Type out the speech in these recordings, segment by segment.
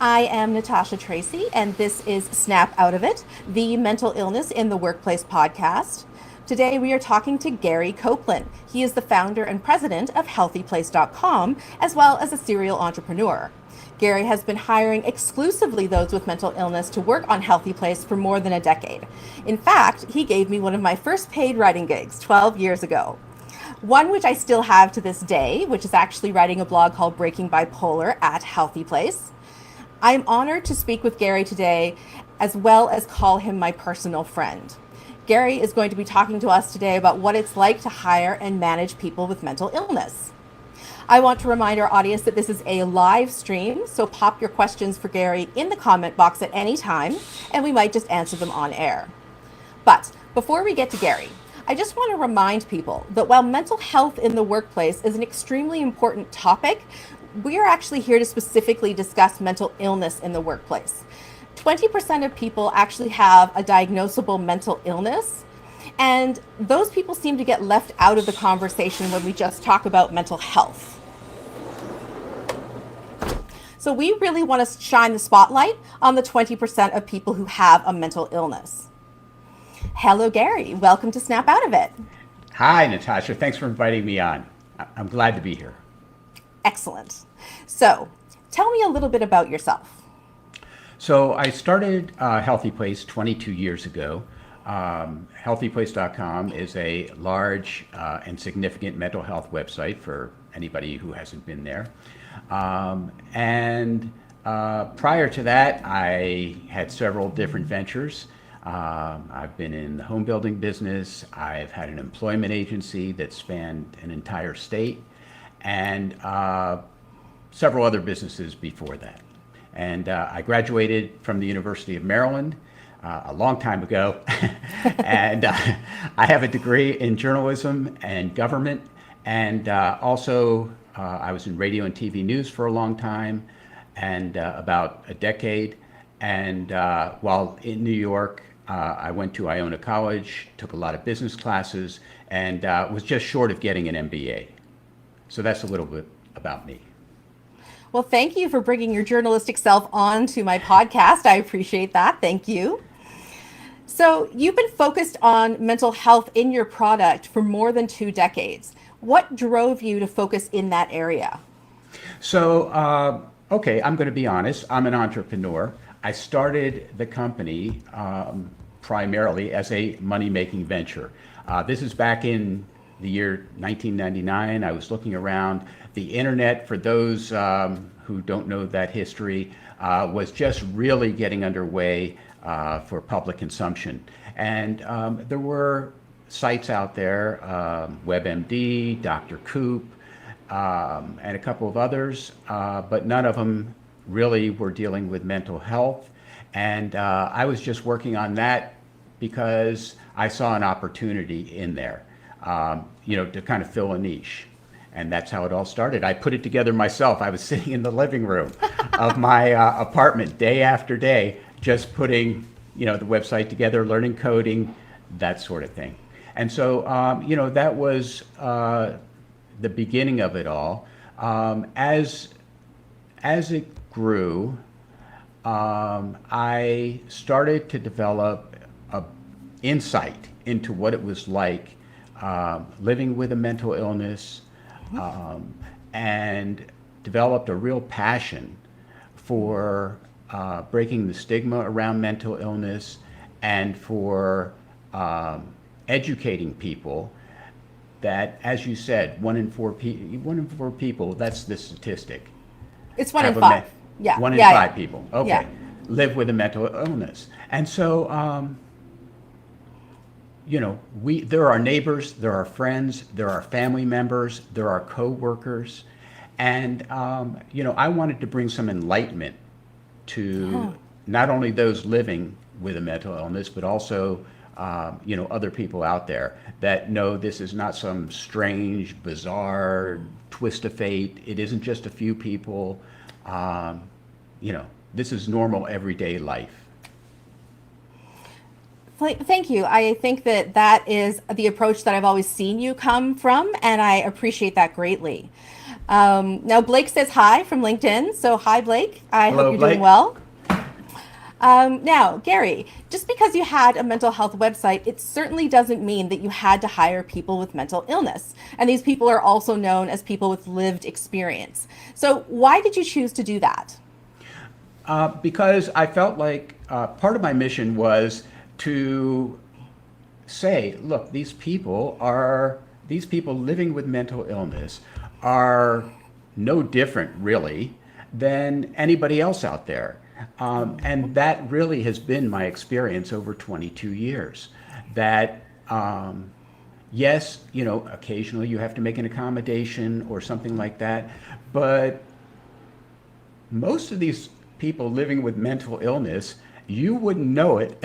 I am Natasha Tracy, and this is Snap Out of It, the Mental Illness in the Workplace podcast. Today we are talking to Gary Koplin. He is the founder and president of healthyplace.com, as well as a serial entrepreneur. Gary has been hiring exclusively those with mental illness to work on Healthy Place for more than a decade. In fact, he gave me one of my first paid writing gigs 12 years ago. One which I still have to this day, which is actually writing a blog called Breaking Bipolar at Healthy Place. I'm honored to speak with Gary today, as well as call him my personal friend. Gary is going to be talking to us today about what it's like to hire and manage people with mental illness. I want to remind our audience that this is a live stream, so pop your questions for Gary in the comment box at any time, and we might just answer them on air. But before we get to Gary, I just want to remind people that while mental health in the workplace is an extremely important topic, we are actually here to specifically discuss mental illness in the workplace. 20% of people actually have a diagnosable mental illness, and those people seem to get left out of the conversation when we just talk about mental health. So we really want to shine the spotlight on the 20% of people who have a mental illness. Hello, Gary. Welcome to Snap Out of It. Hi, Natasha. Thanks for inviting me on. I'm glad to be here. Excellent. So tell me a little bit about yourself. So I started Healthy Place 22 years ago. Healthyplace.com is a large and significant mental health website for anybody who hasn't been there. And prior to that, I had several different ventures. I've been in the home building business. I've had an employment agency that spanned an entire state, and several other businesses before that. And I graduated from the University of Maryland a long time ago, and I have a degree in journalism and government, and also I was in radio and TV news for a long time, and about a decade. And while in New York, I went to Iona College, took a lot of business classes, and was just short of getting an MBA. So that's a little bit about me. Well, thank you for bringing your journalistic self on to my podcast. I appreciate that. Thank you. So you've been focused on mental health in your product for more than 2 decades. What drove you to focus in that area? So, okay, I'm going to be honest. I'm an entrepreneur. I started the company primarily as a money-making venture. This is back in the year 1999. I was looking around. The internet, for those who don't know that history, was just really getting underway for public consumption. And there were sites out there, WebMD, Dr. Coop, and a couple of others, but none of them really were dealing with mental health. And I was just working on that because I saw an opportunity in there, to kind of fill a niche. And that's how it all started. I put it together myself. I was sitting in the living room of my apartment day after day, just putting, the website together, learning coding, that sort of thing. And so, that was the beginning of it all. As it grew, I started to develop an insight into what it was like living with a mental illness, and developed a real passion for breaking the stigma around mental illness and for educating people that, as you said, 1 in 4 people, that's the statistic. It's 1 in 5. Yeah. 1 in 5 people, okay, yeah, live with a mental illness. And so, there are neighbors, there are friends, there are family members, there are co-workers. And, I wanted to bring some enlightenment to not only those living with a mental illness, but also, other people out there that know this is not some strange, bizarre twist of fate. It isn't just a few people. This is normal everyday life. Thank you. I think that is the approach that I've always seen you come from, and I appreciate that greatly. Now, Blake says hi from LinkedIn. So, hi, Blake. I hope Hello, you're doing Blake. well. Now, Gary, just because you had a mental health website, it certainly doesn't mean that you had to hire people with mental illness. And these people are also known as people with lived experience. So, why did you choose to do that? Because I felt like part of my mission was to say, look, these people living with mental illness are no different, really, than anybody else out there. And that really has been my experience over 22 years. That, yes, occasionally you have to make an accommodation or something like that, but most of these people living with mental illness, you wouldn't know it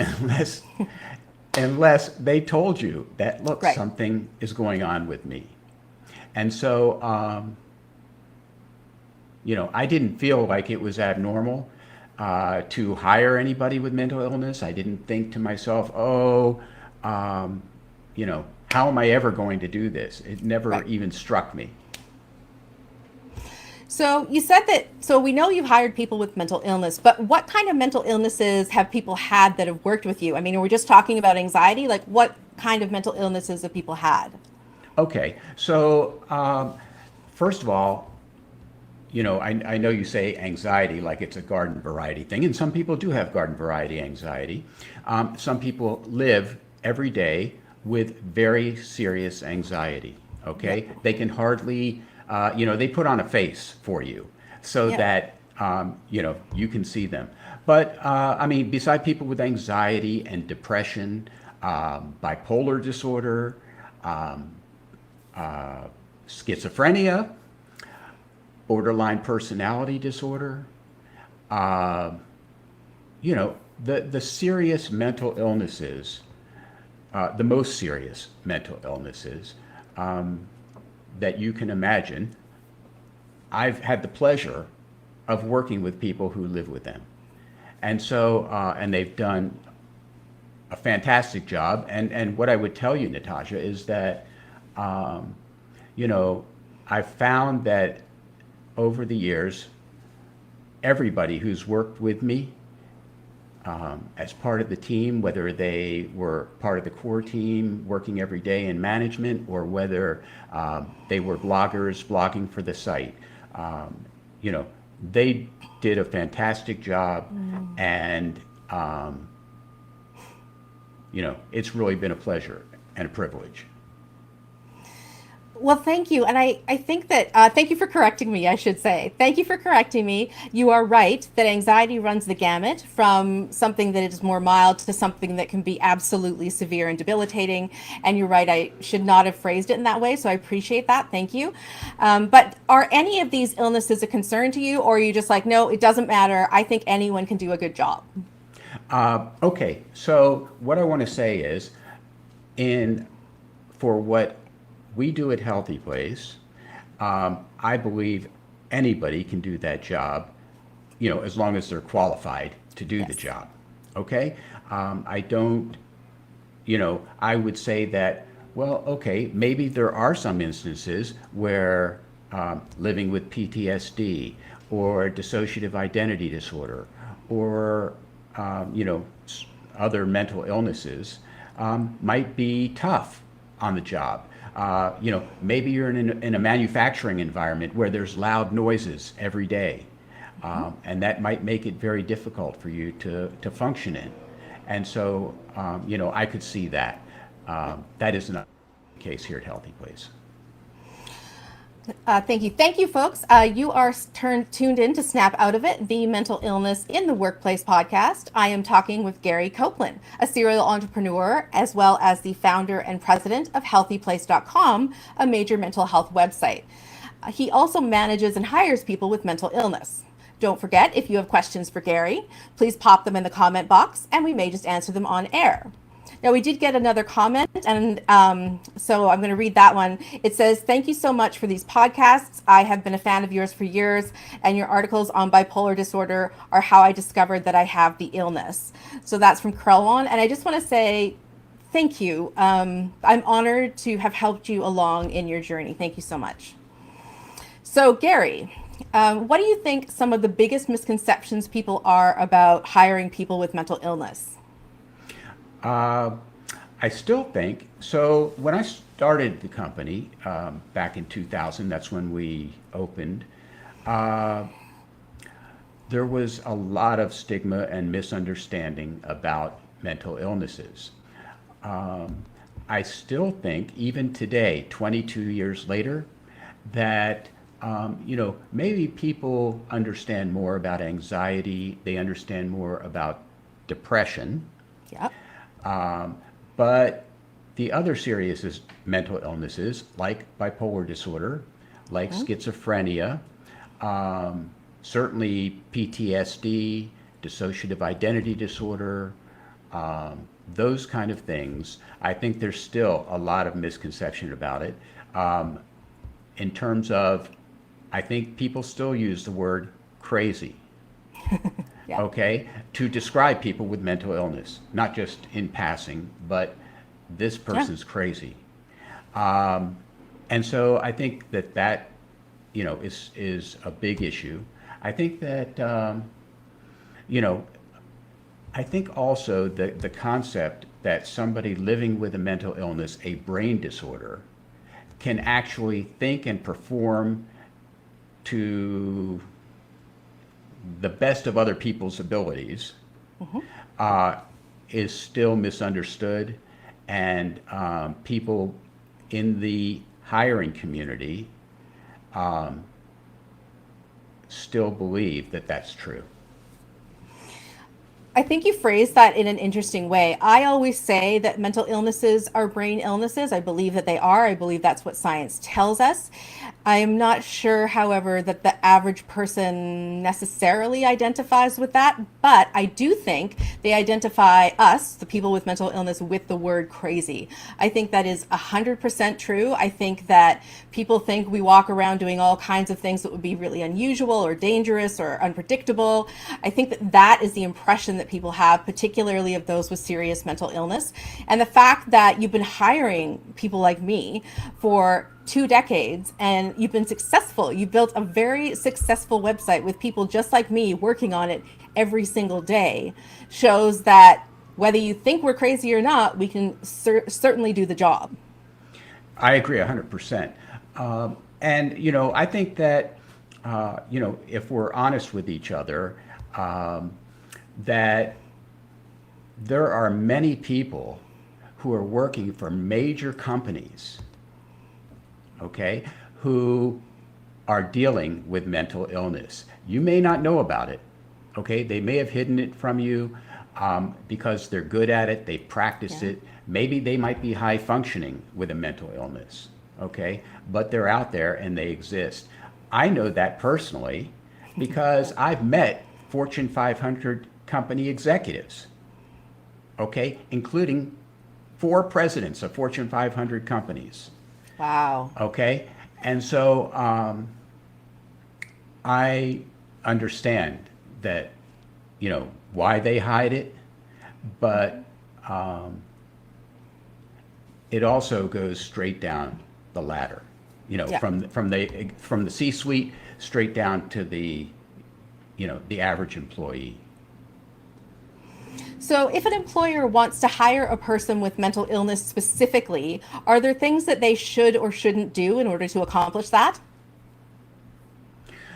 unless they told you that, look, Right. something is going on with me. And so, I didn't feel like it was abnormal to hire anybody with mental illness. I didn't think to myself, oh, um, how am I ever going to do this? It never Right. even struck me. So you said that, so we know you've hired people with mental illness, but what kind of mental illnesses have people had that have worked with you? I mean, are we just talking about anxiety? Like, what kind of mental illnesses have people had? Okay, so first of all, I know you say anxiety like it's a garden variety thing, and some people do have garden variety anxiety. Some people live every day with very serious anxiety. Okay, Yep. they can hardly, they put on a face for you so Yep. that you can see them. But I mean, beside people with anxiety and depression, bipolar disorder, um, schizophrenia, borderline personality disorder, uh, the serious mental illnesses, the most serious mental illnesses that you can imagine, I've had the pleasure of working with people who live with them. And so, and they've done a fantastic job. And what I would tell you, Natasha, is that, um, I've found that over the years, everybody who's worked with me as part of the team, whether they were part of the core team working every day in management or whether they were bloggers blogging for the site, um, you know, they did a fantastic job. And, it's really been a pleasure and a privilege. Well, thank you. And I think that, thank you for correcting me, I should say. Thank you for correcting me. You are right that anxiety runs the gamut from something that is more mild to something that can be absolutely severe and debilitating. And you're right, I should not have phrased it in that way. So I appreciate that. Thank you. But are any of these illnesses a concern to you, or are you just like, no, it doesn't matter. I think anyone can do a good job? Okay, so what I want to say is, in for what we do at Healthy Place, I believe anybody can do that job, as long as they're qualified to do the Yes. job. Okay, I don't, I would say that, well, okay, maybe there are some instances where living with PTSD or dissociative identity disorder or other mental illnesses might be tough on the job. Maybe you're in a manufacturing environment where there's loud noises every day, and that might make it very difficult for you to function in. And so, I could see that. That is not the case here at Healthy Place. Thank you. Thank you, folks. You are tuned in to Snap Out of It, the Mental Illness in the Workplace podcast. I am talking with Gary Koplin, a serial entrepreneur, as well as the founder and president of healthyplace.com, a major mental health website. He also manages and hires people with mental illness. Don't forget, if you have questions for Gary, please pop them in the comment box and we may just answer them on air. Now, we did get another comment, and so I'm going to read that one. It says, "Thank you so much for these podcasts. I have been a fan of yours for years, and your articles on bipolar disorder are how I discovered that I have the illness." So that's from Krelwan, and I just want to say thank you. I'm honored to have helped you along in your journey. Thank you so much. So, Gary, what do you think some of the biggest misconceptions people are about hiring people with mental illness? Uh, I still think so. When I started the company back in 2000, that's when we opened. Uh, there was a lot of stigma and misunderstanding about mental illnesses. Um, I still think, even today, 22 years later, that maybe people understand more about anxiety, they understand more about depression, Yep. um, but the other serious mental illnesses like bipolar disorder, like Mhm. schizophrenia, um, certainly PTSD, dissociative identity disorder, those kind of things. I think there's still a lot of misconception about it. Um, in terms of, I think people still use the word crazy, Yeah. okay, to describe people with mental illness, not just in passing, but this Yeah. person's crazy. Um, and so I think that is a big issue. I think that you know I think also the concept that somebody living with a mental illness, a brain disorder, can actually think and perform to the best of other people's abilities Mhm. uh, is still misunderstood, and people in the hiring community still believe that that's true. I think you phrased that in an interesting way. I always say that mental illnesses are brain illnesses. I believe that they are. I believe that's what science tells us. I am not sure, however, that the average person necessarily identifies with that, but I do think they identify us, the people with mental illness, with the word crazy. I think that is 100% true. I think that people think we walk around doing all kinds of things that would be really unusual or dangerous or unpredictable. I think that that is the impression that people have, particularly of those with serious mental illness. And the fact that you've been hiring people like me for 2 decades and you've been successful. You built a very successful website with people just like me working on it every single day shows that whether you think we're crazy or not, we can certainly do the job. I agree 100%. And, I think that, if we're honest with each other, um, that there are many people who are working for major companies, okay, who are dealing with mental illness. You may not know about it, okay? They may have hidden it from you because they're good at it, they practice Yeah. it. Maybe they might be high functioning with a mental illness, okay? But they're out there and they exist. I know that personally because I've met Fortune 500 company executives, okay, including 4 presidents of Fortune 500 companies. Wow. Okay, and so I understand that why they hide it, but um, it also goes straight down the ladder. Yeah. From the C-suite straight down to the average employee. So, if an employer wants to hire a person with mental illness specifically, are there things that they should or shouldn't do in order to accomplish that?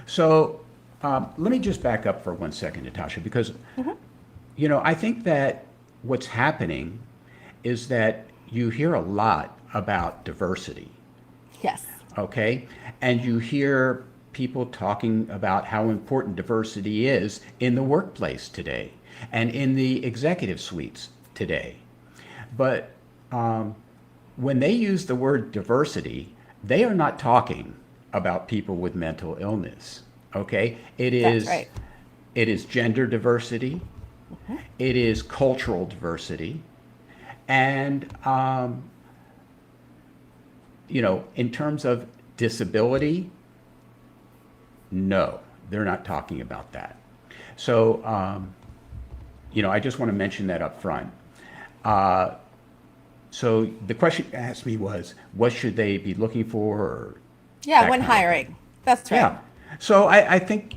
So let me just back up for 1 second, Natasha, because Hmm. I think that what's happening is that you hear a lot about diversity, Yes. okay? And you hear people talking about how important diversity is in the workplace today and in the executive suites today. But when they use the word diversity, they are not talking about people with mental illness, okay? It That's is right. it is gender diversity, it is cultural diversity, and in terms of disability, no, they're not talking about that. So, I just want to mention that up front. Uh, so the question you asked me was, what should they be looking for, or Yeah, that when kind of thing? hiring. That's right. Yeah. So I think,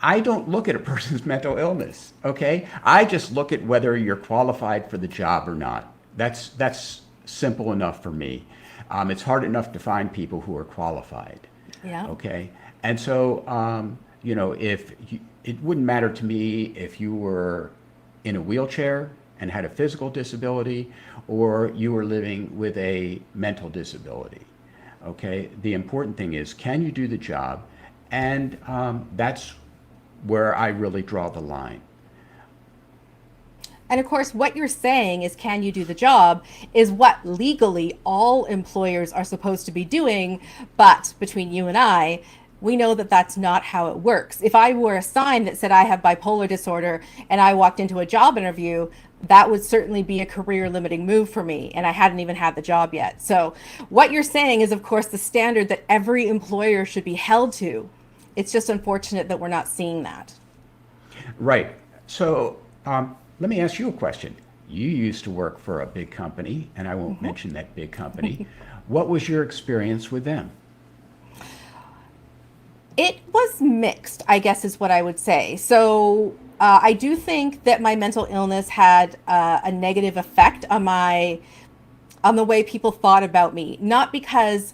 I don't look at a person's mental illness, okay? I just look at whether you're qualified for the job or not. That's simple enough for me. It's hard enough to find people who are qualified, Yeah. okay? And so, if you, it wouldn't matter to me if you were in a wheelchair and had a physical disability, or you were living with a mental disability, okay? The important thing is, can you do the job? And that's where I really draw the line. And of course, what you're saying is, can you do the job, is what legally all employers are supposed to be doing. But between you and I, we know that that's not how it works. If I wore a sign that said I have bipolar disorder and I walked into a job interview, that would certainly be a career limiting move for me. And I hadn't even had the job yet. So what you're saying is, of course, the standard that every employer should be held to. It's just unfortunate that we're not seeing that. Right. So let me ask you a question. You used to work for a big company, and I won't mention that big company. What was your experience with them? It was mixed, I guess is what I would say. So I do think that my mental illness had a negative effect on the way people thought about me. Not because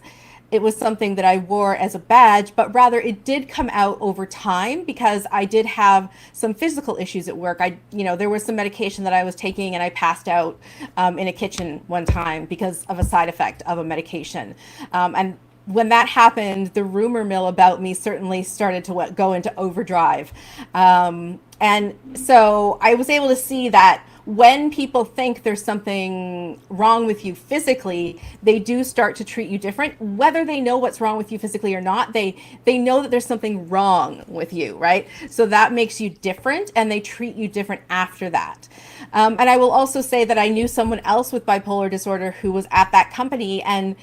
it was something that I wore as a badge, but rather it did come out over time because I did have some physical issues at work. There was some medication that I was taking and I passed out in a kitchen one time because of a side effect of a medication. And when that happened, the rumor mill about me certainly started to go into overdrive. And so I was able to see that when people think there's something wrong with you physically, they do start to treat you different. Whether they know what's wrong with you physically or not, they know that there's something wrong with you, right? So that makes you different, and they treat you different after that. And I will also say that I knew someone else with bipolar disorder who was at that company, and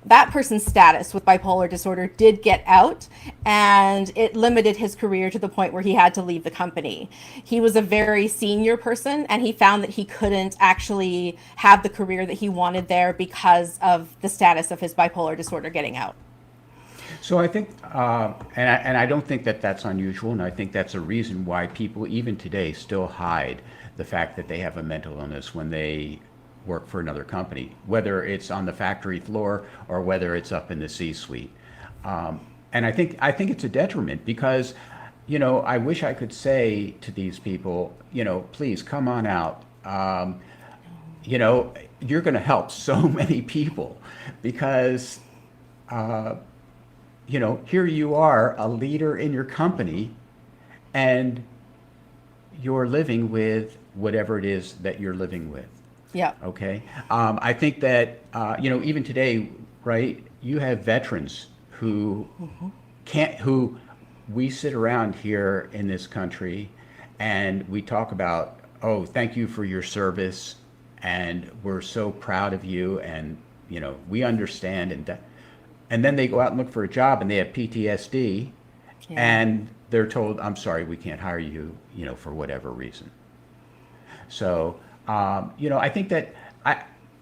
that person's status with bipolar disorder did get out, and it limited his career to the point where he had to leave the company. He was a very senior person, and he found that he couldn't actually have the career that he wanted there because of the status of his bipolar disorder getting out. So I think, and I don't think that that's unusual, and I think that's a reason why people, even today, still hide the fact that they have a mental illness when they work for another company, whether it's on the factory floor or whether it's up in the C-suite. And I think it's a detriment because, I wish I could say to these people, please come on out. You're going to help so many people because, here you are, a leader in your company, and you're living with whatever it is that you're living with. Yeah. Okay. I think that, even today, right, you have veterans who who we sit around here in this country and we talk about, oh, thank you for your service. And we're so proud of you. And, we understand. And then they go out and look for a job and they have PTSD, and they're told, I'm sorry, we can't hire you, for whatever reason. So, I think that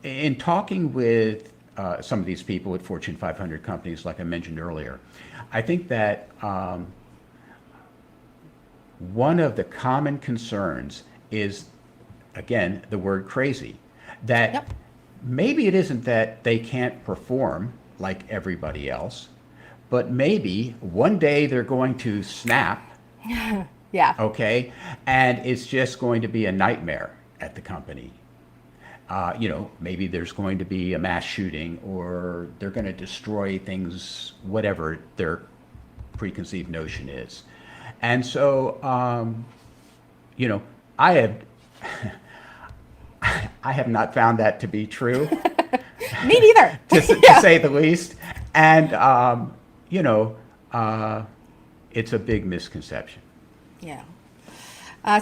in talking with some of these people at Fortune 500 companies, like I mentioned earlier, I think that one of the common concerns is, again, the word crazy. That maybe it isn't that they can't perform like everybody else, but maybe one day they're going to snap. Yeah. Okay. And it's just going to be a nightmare at the company. Maybe there's going to be a mass shooting, or they're going to destroy things, whatever their preconceived notion is. And so, I have, I have not found that to be true. Me neither. to say the least. And, it's a big misconception. Yeah.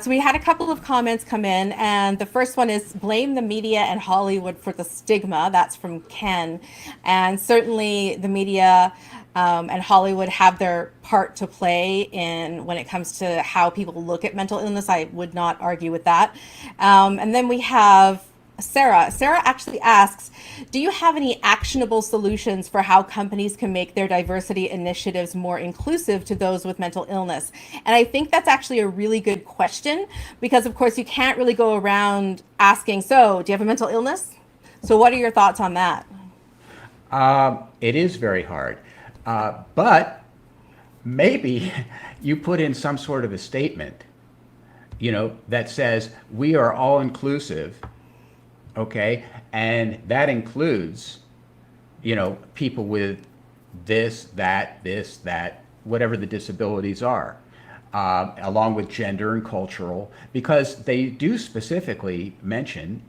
So we had a couple of comments come in, and the first one is blame the media and Hollywood for the stigma. That's from Ken. And certainly the media and Hollywood have their part to play in when it comes to how people look at mental illness. I would not argue with that. And then we have Sarah. Sarah actually asks, do you have any actionable solutions for how companies can make their diversity initiatives more inclusive to those with mental illness? And I think that's actually a really good question because, of course, you can't really go around asking, so do you have a mental illness? So what are your thoughts on that? It is very hard. But maybe you put in some sort of a statement, that says we are all inclusive, okay? And that includes, people with this, that, whatever the disabilities are, along with gender and cultural, because they do specifically mention,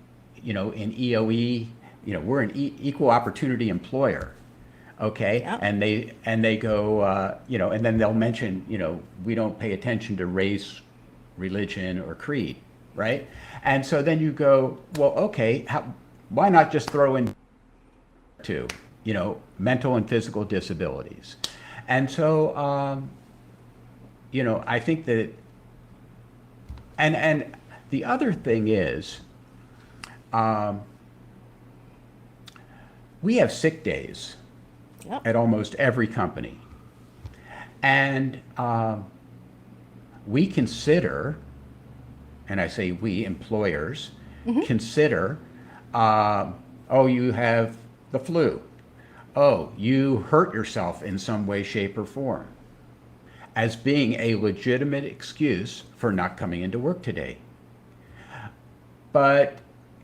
in EOE, we're an equal opportunity employer. Okay. Yeah. And they go, and then they'll mention, we don't pay attention to race, religion, or creed, right? And so then you go, well, okay, why not just throw in to, mental and physical disabilities? And so, I think that, and the other thing is, we have sick days. Yep. At almost every company. And we consider, and I say we, employers, consider, oh, you have the flu. Oh, you hurt yourself in some way, shape, or form, as being a legitimate excuse for not coming into work today. But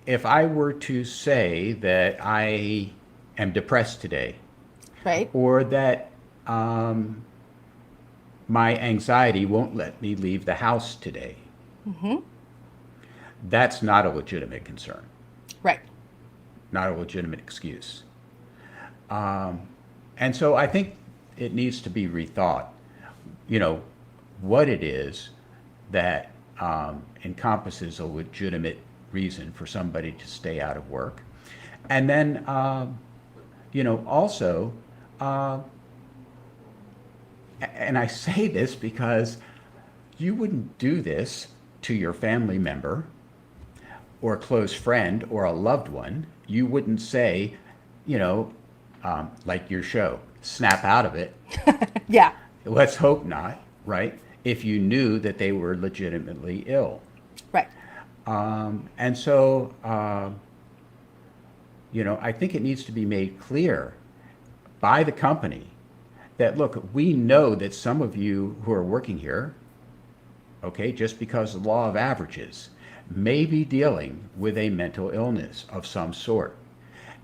if I were to say that I am depressed today, Right. or that my anxiety won't let me leave the house today, that's not a legitimate concern, Right. not a legitimate excuse. And so I think it needs to be rethought, what it is that encompasses a legitimate reason for somebody to stay out of work. And then, also, and I say this because you wouldn't do this to your family member or a close friend or a loved one. You wouldn't say, like your show, snap out of it. Yeah. Let's hope not, right? If you knew that they were legitimately ill. Right. And so, I think it needs to be made clear by the company that, look, we know that some of you who are working here, okay, just because of the law of averages, may be dealing with a mental illness of some sort.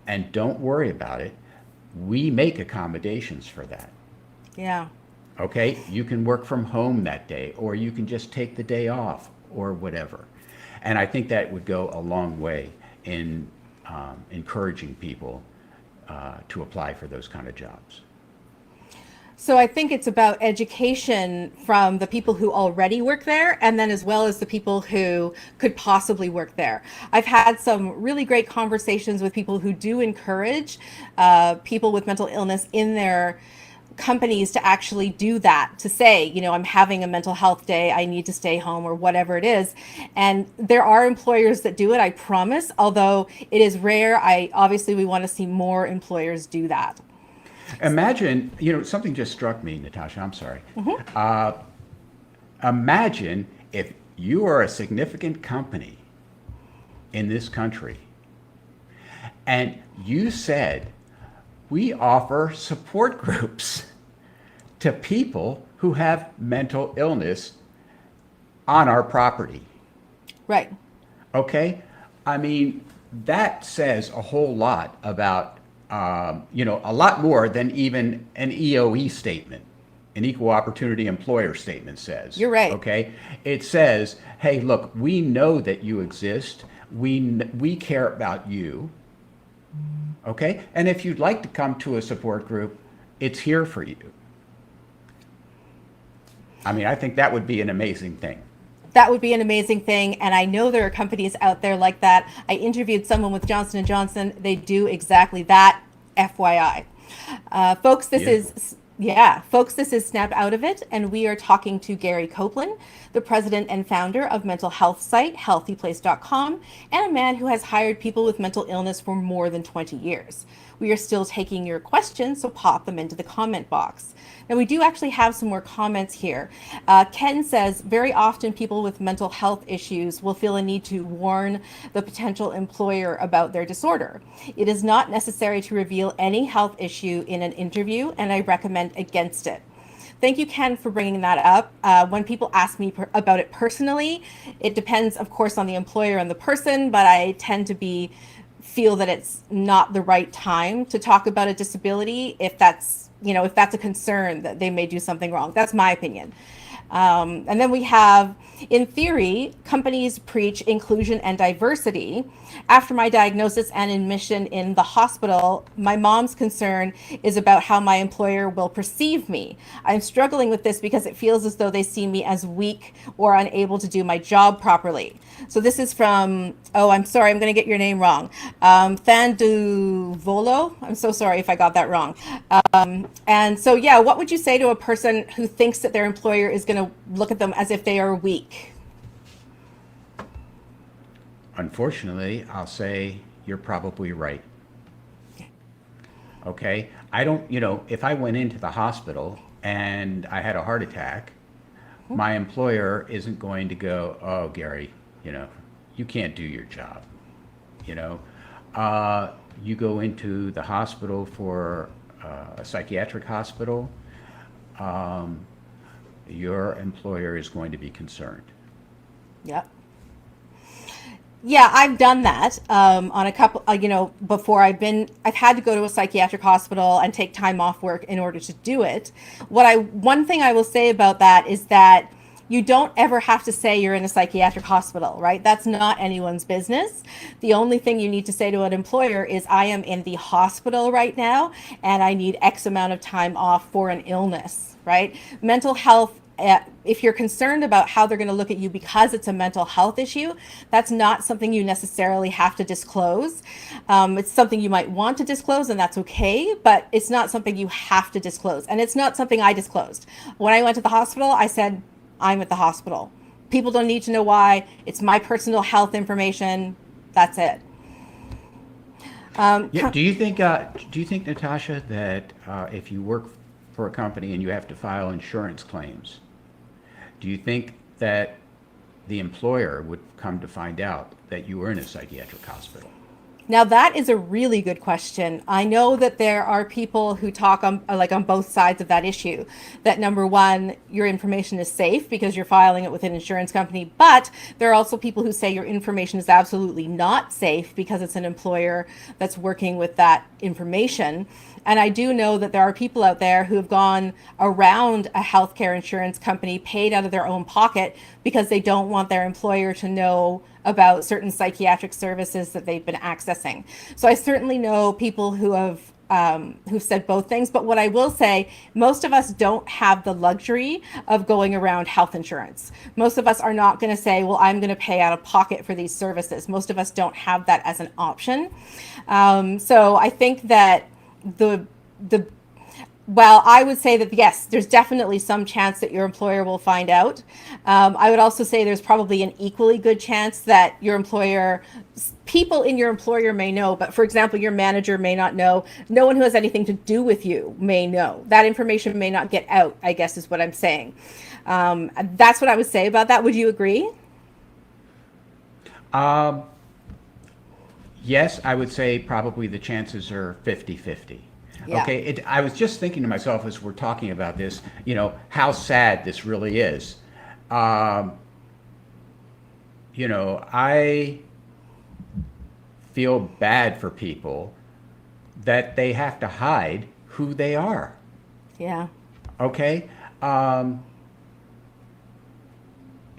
And don't worry about it. We make accommodations for that. Yeah. Okay, you can work from home that day, or you can just take the day off, or whatever. And I think that would go a long way in encouraging people to apply for those kind of jobs. So I think it's about education from the people who already work there, and then as well as the people who could possibly work there. I've had some really great conversations with people who do encourage people with mental illness in their companies to actually do that, to say, I'm having a mental health day, I need to stay home, or whatever it is. And there are employers that do it, I promise, although it is rare. Obviously we want to see more employers do that. Imagine, something just struck me, Natasha, I'm sorry. Imagine if you are a significant company in this country and you said, we offer support groups to people who have mental illness on our property. Right. Okay? I mean, that says a whole lot about, a lot more than even an EOE statement, an equal opportunity employer statement says. You're right. Okay? It says, hey, look, we know that you exist. We care about you. Okay? And if you'd like to come to a support group, it's here for you. I mean, I think that would be an amazing thing. That would be an amazing thing. And I know there are companies out there like that. I interviewed someone with Johnson & Johnson. They do exactly that, FYI. Folks, this is Yeah, folks, this is Snap Out of It, and we are talking to Gary Koplin, the president and founder of mental health site healthyplace.com, and a man who has hired people with mental illness for more than 20 years. We are still taking your questions, so pop them into the comment box. Now, we do actually have some more comments here. Ken says, very often people with mental health issues will feel a need to warn the potential employer about their disorder. It is not necessary to reveal any health issue in an interview, and I recommend against it. Thank you, Ken, for bringing that up. When people ask me about it personally, it depends, of course, on the employer and the person, but I tend to feel that it's not the right time to talk about a disability if that's a concern that they may do something wrong. That's my opinion. And then we have, in theory, companies preach inclusion and diversity. After my diagnosis and admission in the hospital, my mom's concern is about how my employer will perceive me. I'm struggling with this because it feels as though they see me as weak or unable to do my job properly. So this is from, oh, I'm sorry, I'm going to get your name wrong. Thanduvolo. I'm so sorry if I got that wrong. And so, yeah, what would you say to a person who thinks that their employer is going to look at them as if they are weak? Unfortunately, I'll say you're probably right. Okay? I don't, if I went into the hospital and I had a heart attack, my employer isn't going to go, oh, Gary, you can't do your job. You go into the hospital for a psychiatric hospital, your employer is going to be concerned. Yep. Yeah, I've done that on a couple, before I've had to go to a psychiatric hospital and take time off work in order to do it. One thing I will say about that is that you don't ever have to say you're in a psychiatric hospital, right? That's not anyone's business. The only thing you need to say to an employer is, I am in the hospital right now and I need X amount of time off for an illness, right? Mental health, if you're concerned about how they're going to look at you because it's a mental health issue, that's not something you necessarily have to disclose. It's something you might want to disclose, and that's okay, but it's not something you have to disclose. And it's not something I disclosed. When I went to the hospital, I said, I'm at the hospital. People don't need to know why. It's my personal health information. That's it. Do you think, Natasha, that if you work for a company and you have to file insurance claims, do you think that the employer would come to find out that you were in a psychiatric hospital? Now that is a really good question. I know that there are people who talk on both sides of that issue. That number one, your information is safe because you're filing it with an insurance company, but there are also people who say your information is absolutely not safe because it's an employer that's working with that information. And I do know that there are people out there who have gone around a healthcare insurance company, paid out of their own pocket because they don't want their employer to know about certain psychiatric services that they've been accessing. So I certainly know people who've said both things. But what I will say, most of us don't have the luxury of going around health insurance. Most of us are not going to say, well, I'm going to pay out of pocket for these services. Most of us don't have that as an option. So I think that well, I would say that yes, there's definitely some chance that your employer will find out. I would also say there's probably an equally good chance that people in your employer may know, but for example, your manager may not know. No one who has anything to do with you may know. That information may not get out, I guess is what I'm saying. That's what I would say about that. Would you agree? Yes, I would say probably the chances are 50-50. Yeah. Okay, I was just thinking to myself as we're talking about this, how sad this really is. I feel bad for people that they have to hide who they are. Yeah. Okay?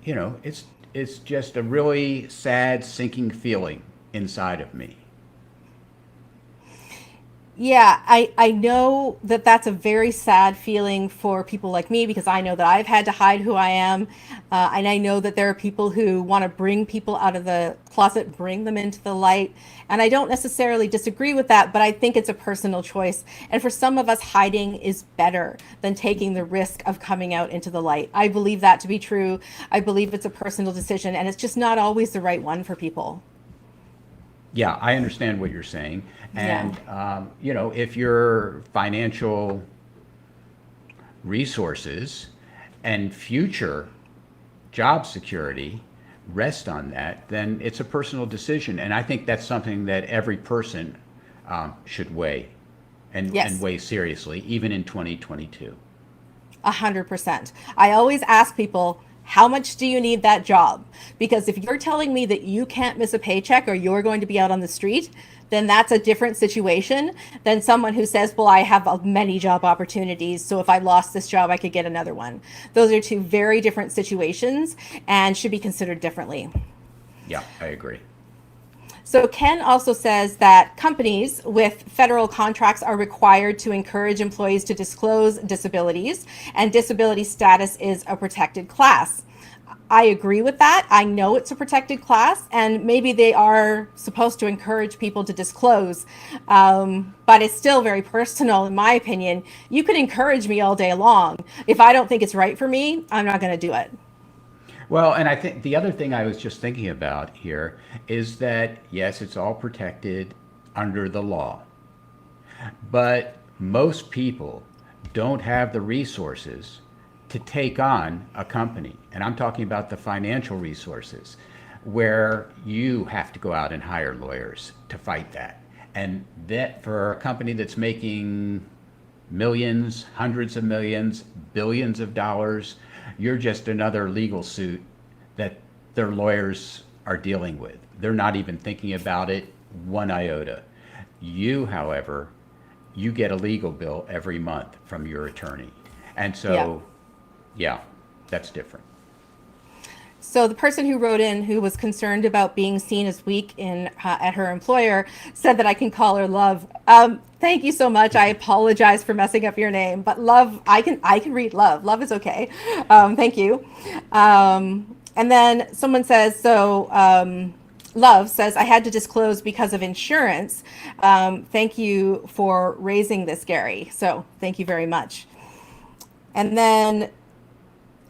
It's just a really sad, sinking feeling inside of me. Yeah, I know that that's a very sad feeling for people like me because I know that I've had to hide who I am. And I know that there are people who want to bring people out of the closet, bring them into the light. And I don't necessarily disagree with that, but I think it's a personal choice. And for some of us, hiding is better than taking the risk of coming out into the light. I believe that to be true. I believe it's a personal decision, and it's just not always the right one for people. Yeah, I understand what you're saying. Yeah. And, if your financial resources and future job security rest on that, then it's a personal decision. And I think that's something that every person should weigh and Yes. weigh seriously, even in 2022. 100%. I always ask people, how much do you need that job? Because if you're telling me that you can't miss a paycheck or you're going to be out on the street, then that's a different situation than someone who says, well, I have many job opportunities, so if I lost this job, I could get another one. Those are two very different situations and should be considered differently. Yeah, I agree. So Ken also says that companies with federal contracts are required to encourage employees to disclose disabilities, and disability status is a protected class. I agree with that. I know it's a protected class, and maybe they are supposed to encourage people to disclose, but it's still very personal, in my opinion. You can encourage me all day long. If I don't think it's right for me, I'm not going to do it. Well, and I think the other thing I was just thinking about here is that, yes, it's all protected under the law, but most people don't have the resources to take on a company. And I'm talking about the financial resources where you have to go out and hire lawyers to fight that. And that for a company that's making millions, hundreds of millions, billions of dollars, you're just another legal suit that their lawyers are dealing with. They're not even thinking about it one iota. You, however, you get a legal bill every month from your attorney. And Yeah. so, yeah, that's different. So the person who wrote in, who was concerned about being seen as weak in at her employer, said that I can call her Love. Thank you so much. I apologize for messing up your name, but Love, I can read Love. Love is okay. Thank you. And then someone says so. Love says, I had to disclose because of insurance. Thank you for raising this, Gary. So thank you very much. And then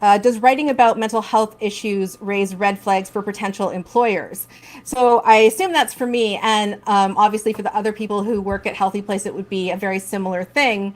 does writing about mental health issues raise red flags for potential employers? So I assume that's for me, and obviously for the other people who work at Healthy Place, it would be a very similar thing.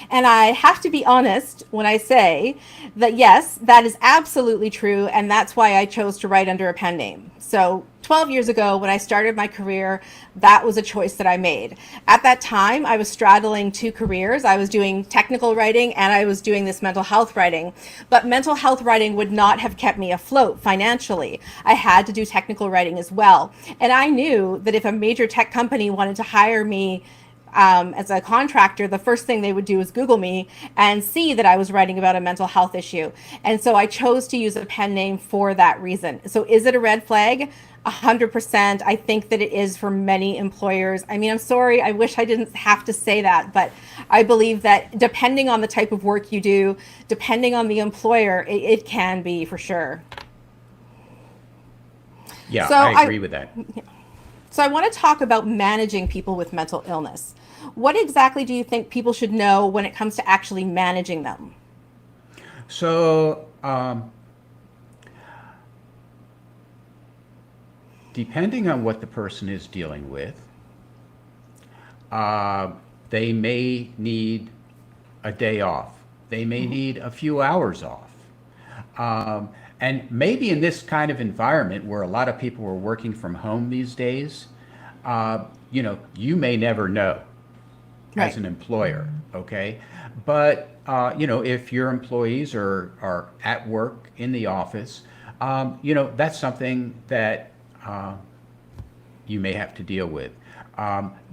And I have to be honest when I say that yes, that is absolutely true, and that's why I chose to write under a pen name. So 12 years ago, when I started my career, that was a choice that I made. At that time, I was straddling two careers. I was doing technical writing and I was doing this mental health writing. But mental health writing would not have kept me afloat financially. I had to do technical writing as well. And I knew that if a major tech company wanted to hire me as a contractor, the first thing they would do is Google me and see that I was writing about a mental health issue. And so I chose to use a pen name for that reason. So is it a red flag? 100%. I think that it is for many employers. I mean, I'm sorry. I wish I didn't have to say that, but I believe that depending on the type of work you do, depending on the employer, it can be for sure. Yeah, So I I, agree with that. so I want to talk about managing people with mental illness. What exactly do you think people should know when it comes to actually managing them? So, depending on what the person is dealing with, uh, they may need a day off. They may need a few hours off. And maybe in this kind of environment where a lot of people are working from home these days, you may never know as Right. an employer, okay? But, if your employees are at work in the office, that's something that you may have to deal with.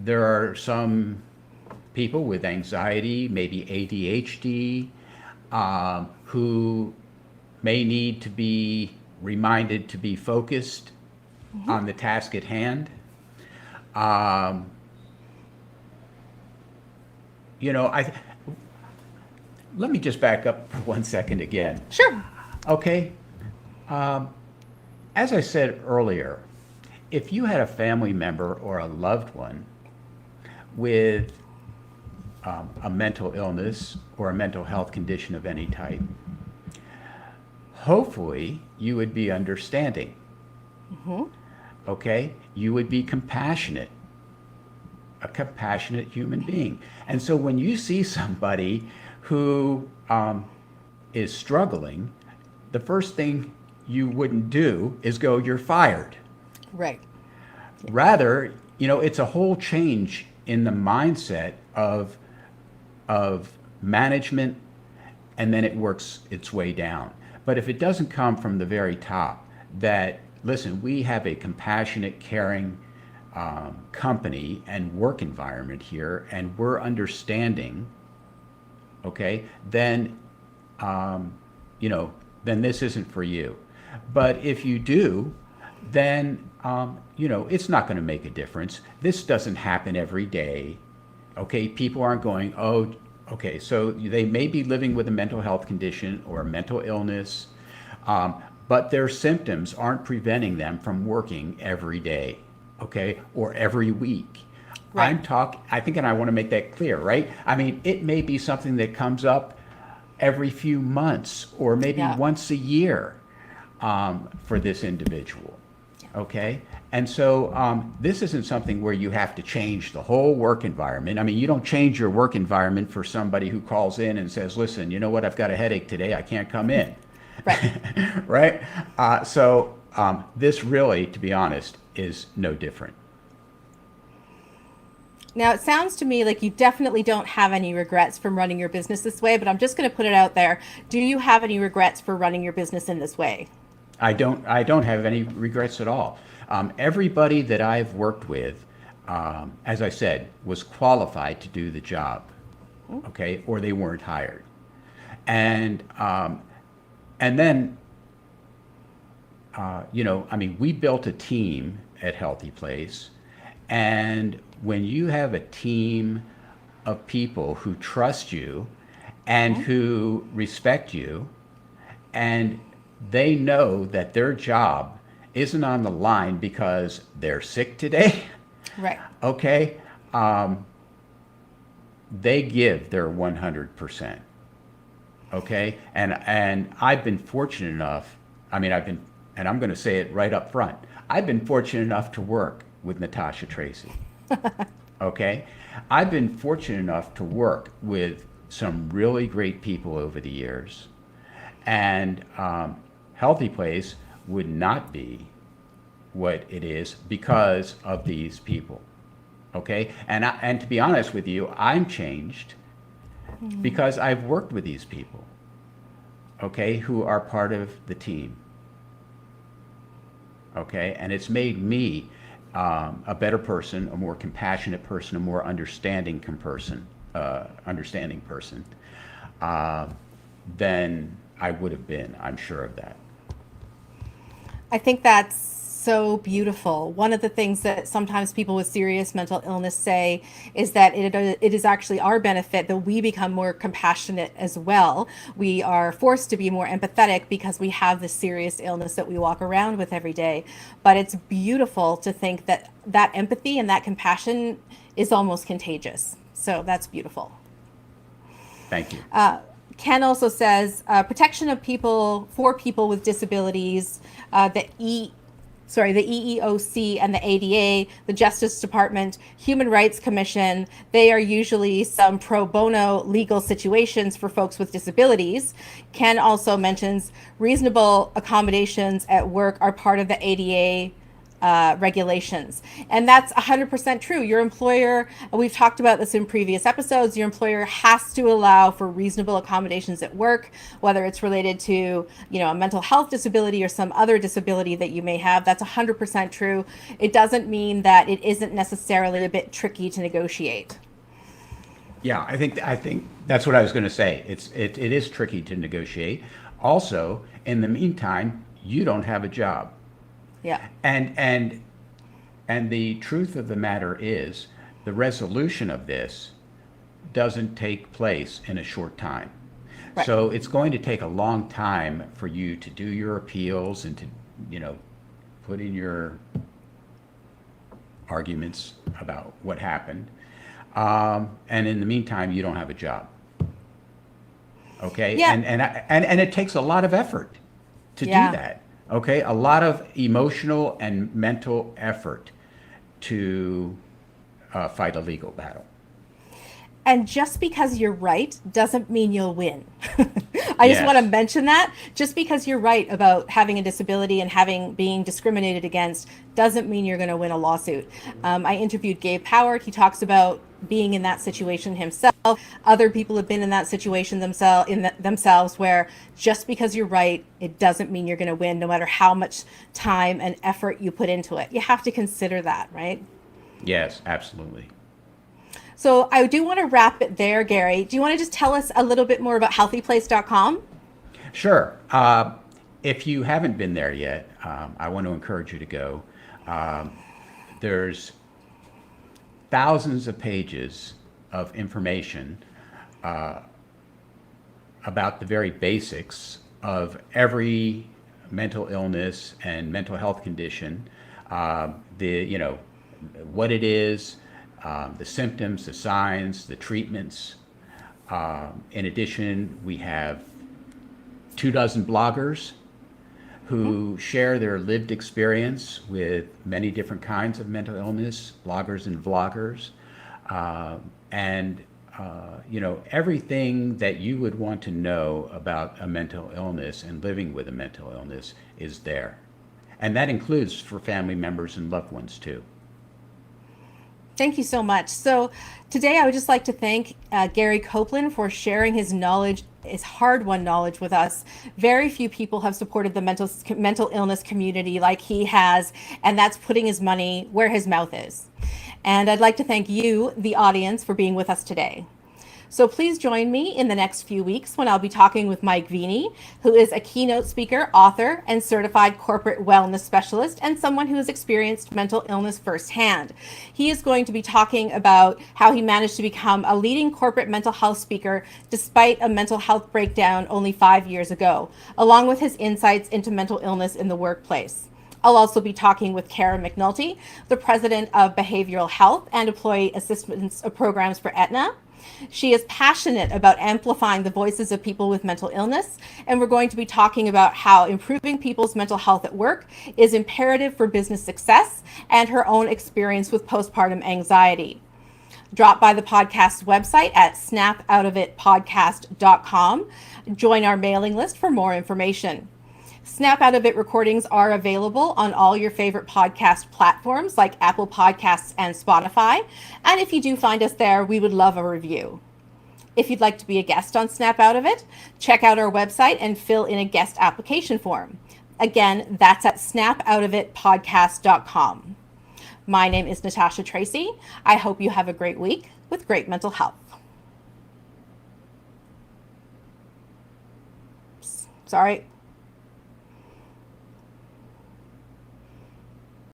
There are some people with anxiety, maybe ADHD, who may need to be reminded to be focused on the task at hand. Um, I let me just back up for 1 second again. Sure. Okay. As I said earlier, if you had a family member or a loved one with a mental illness or a mental health condition of any type, hopefully you would be understanding. Okay? You would be compassionate, a compassionate human being. And so when you see somebody who is struggling, the first thing you wouldn't do is go, "You're fired." Right. Rather, it's a whole change in the mindset of management, and then it works its way down. But if it doesn't come from the very top, that, listen, we have a compassionate, caring company and work environment here, and we're understanding, okay, then, then this isn't for you. But if you do, then, it's not going to make a difference. This doesn't happen every day. Okay, people aren't going, "Oh, okay," so they may be living with a mental health condition or a mental illness, but their symptoms aren't preventing them from working every day, okay, or every week. Right. I think, and I want to make that clear, right? I mean, it may be something that comes up every few months or maybe once a year for this individual. Okay? And so this isn't something where you have to change the whole work environment. I mean, you don't change your work environment for somebody who calls in and says, "Listen, you know what? I've got a headache today. I can't come in." Right. Right? So this really, to be honest, is no different. Now, it sounds to me like you definitely don't have any regrets from running your business this way, but I'm just going to put it out there. Do you have any regrets for running your business in this way? I don't have any regrets at all. Everybody that I've worked with, as I said, was qualified to do the job, okay, or they weren't hired. And then, I mean, we built a team at Healthy Place, and when you have a team of people who trust you and who respect you, and they know that their job isn't on the line because they're sick today, Right. okay, they give their 100%, okay? And I've been fortunate enough, and I'm going to say it right up front, I've been fortunate enough to work with Natasha Tracy, okay? I've been fortunate enough to work with some really great people over the years, and Healthy Place would not be what it is because of these people, okay? And to be honest with you, I'm changed because I've worked with these people, okay, who are part of the team, okay? And it's made me a better person, a more compassionate person, a more understanding person than I would have been. I'm sure of that. I think that's so beautiful. One of the things that sometimes people with serious mental illness say is that it is actually our benefit that we become more compassionate as well. We are forced to be more empathetic because we have this serious illness that we walk around with every day. But it's beautiful to think that that empathy and that compassion is almost contagious. So that's beautiful. Thank you. Ken also says protection of people for people with disabilities, the EEOC and the ADA, the Justice Department, Human Rights Commission, they are usually some pro bono legal situations for folks with disabilities. Ken also mentions reasonable accommodations at work are part of the ADA regulations. And that's 100% true. Your employer, and we've talked about this in previous episodes, your employer has to allow for reasonable accommodations at work, whether it's related to, a mental health disability or some other disability that you may have. That's 100% true. It doesn't mean that it isn't necessarily a bit tricky to negotiate. Yeah, I think that's what I was going to say. It is tricky to negotiate. Also, in the meantime, you don't have a job. Yeah. And the truth of the matter is, the resolution of this doesn't take place in a short time. Right. So it's going to take a long time for you to do your appeals and to, put in your arguments about what happened. And in the meantime, you don't have a job. Okay. Yeah. And it takes a lot of effort to Yeah. do that. Okay. A lot of emotional and mental effort to fight a legal battle. And just because you're right doesn't mean you'll win. I just want to Yes. mention that just because you're right about having a disability and being discriminated against doesn't mean you're going to win a lawsuit. I interviewed Gabe Howard. He talks about being in that situation himself. Other people have been in that situation themselves where just because you're right, it doesn't mean you're going to win, no matter how much time and effort you put into it. You have to consider that, right? Yes, absolutely. So I do want to wrap it there, Gary. Do you want to just tell us a little bit more about healthyplace.com? Sure. If you haven't been there yet, I want to encourage you to go. There's thousands of pages of information about the very basics of every mental illness and mental health condition. What it is, the symptoms, the signs, the treatments. In addition, we have 24 bloggers who share their lived experience with many different kinds of mental illness, bloggers and vloggers. Everything that you would want to know about a mental illness and living with a mental illness is there. And that includes for family members and loved ones too. Thank you so much. So today I would just like to thank Gary Koplin for sharing his knowledge, his hard-won knowledge with us. Very few people have supported the mental illness community like he has, and that's putting his money where his mouth is. And I'd like to thank you, the audience, for being with us today. So please join me in the next few weeks when I'll be talking with Mike Vini, who is a keynote speaker, author, and certified corporate wellness specialist, and someone who has experienced mental illness firsthand. He is going to be talking about how he managed to become a leading corporate mental health speaker despite a mental health breakdown only 5 years ago, along with his insights into mental illness in the workplace. I'll also be talking with Kara McNulty, the president of Behavioral Health and Employee Assistance Programs for Aetna. She is passionate about amplifying the voices of people with mental illness, and we're going to be talking about how improving people's mental health at work is imperative for business success and her own experience with postpartum anxiety. Drop by the podcast's website at snapoutofitpodcast.com. Join our mailing list for more information. Snap Out of It recordings are available on all your favorite podcast platforms like Apple Podcasts and Spotify. And if you do find us there, we would love a review. If you'd like to be a guest on Snap Out of It, check out our website and fill in a guest application form. Again, that's at snapoutofitpodcast.com. My name is Natasha Tracy. I hope you have a great week with great mental health. Sorry.